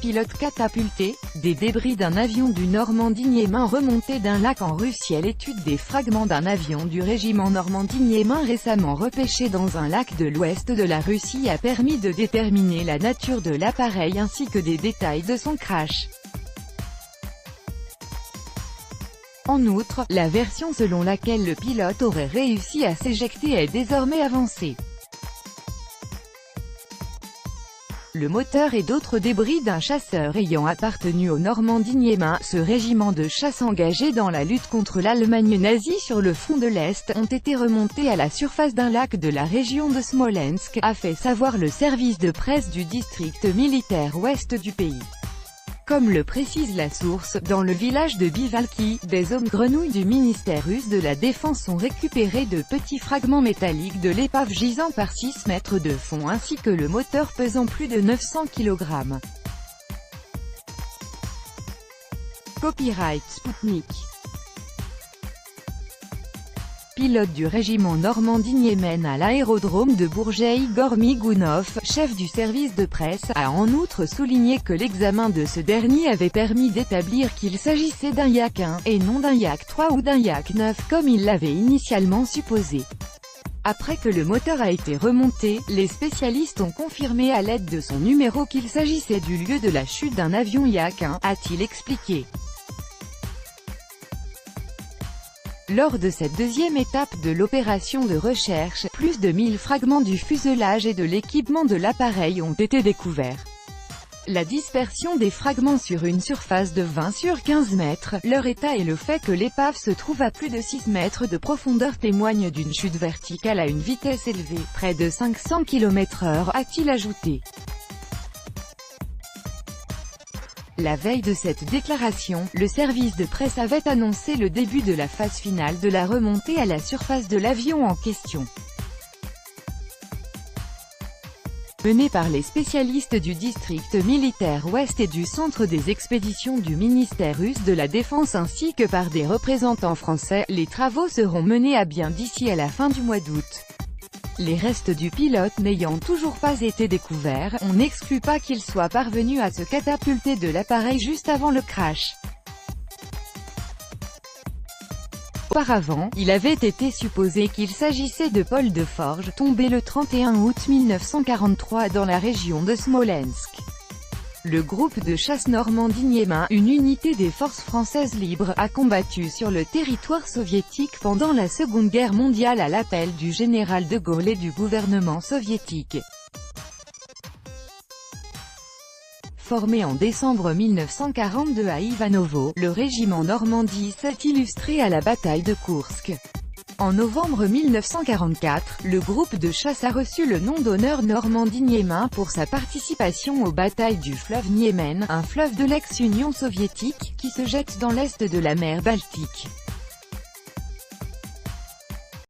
pilote catapulté, des débris d'un avion du Normandie-Niemen remonté d'un lac en Russie. L'étude des fragments d'un avion du régiment Normandie-Niemen récemment repêché dans un lac de l'ouest de la Russie a permis de déterminer la nature de l'appareil ainsi que des détails de son crash. En outre, la version selon laquelle le pilote aurait réussi à s'éjecter est désormais avancée. Le moteur et d'autres débris d'un chasseur ayant appartenu au Normandie-Niemen, ce régiment de chasse engagé dans la lutte contre l'Allemagne nazie sur le front de l'Est, ont été remontés à la surface d'un lac de la région de Smolensk, a fait savoir le service de presse du district militaire ouest du pays. Comme le précise la source, dans le village de Bivalki, des hommes grenouilles du ministère russe de la Défense ont récupéré de petits fragments métalliques de l'épave gisant par 6 mètres de fond ainsi que le moteur pesant plus de 900 kg. Copyright Sputnik. Pilote du régiment Normandie-Niemen à l'aérodrome de Bourget, Igor Migounov, chef du service de presse, a en outre souligné que l'examen de ce dernier avait permis d'établir qu'il s'agissait d'un Yak 1, et non d'un Yak 3 ou d'un Yak 9 comme il l'avait initialement supposé. Après que le moteur a été remonté, les spécialistes ont confirmé à l'aide de son numéro qu'il s'agissait du lieu de la chute d'un avion Yak 1, a-t-il expliqué. Lors de cette deuxième étape de l'opération de recherche, plus de 1000 fragments du fuselage et de l'équipement de l'appareil ont été découverts. La dispersion des fragments sur une surface de 20 sur 15 mètres, leur état et le fait que l'épave se trouve à plus de 6 mètres de profondeur témoignent d'une chute verticale à une vitesse élevée, près de 500 km/h, a-t-il ajouté. La veille de cette déclaration, le service de presse avait annoncé le début de la phase finale de la remontée à la surface de l'avion en question. Menée par les spécialistes du district militaire ouest et du centre des expéditions du ministère russe de la Défense ainsi que par des représentants français, les travaux seront menés à bien d'ici à la fin du mois d'août. Les restes du pilote n'ayant toujours pas été découverts, on n'exclut pas qu'il soit parvenu à se catapulter de l'appareil juste avant le crash. Auparavant, il avait été supposé qu'il s'agissait de Paul Deforge, tombé le 31 août 1943 dans la région de Smolensk. Le groupe de chasse Normandie-Niemen, une unité des forces françaises libres, a combattu sur le territoire soviétique pendant la Seconde Guerre mondiale à l'appel du général de Gaulle et du gouvernement soviétique. Formé en décembre 1942 à Ivanovo, le régiment Normandie s'est illustré à la bataille de Koursk. En novembre 1944, le groupe de chasse a reçu le nom d'honneur Normandie-Niemen pour sa participation aux batailles du fleuve Niemen, un fleuve de l'ex-Union soviétique, qui se jette dans l'est de la mer Baltique.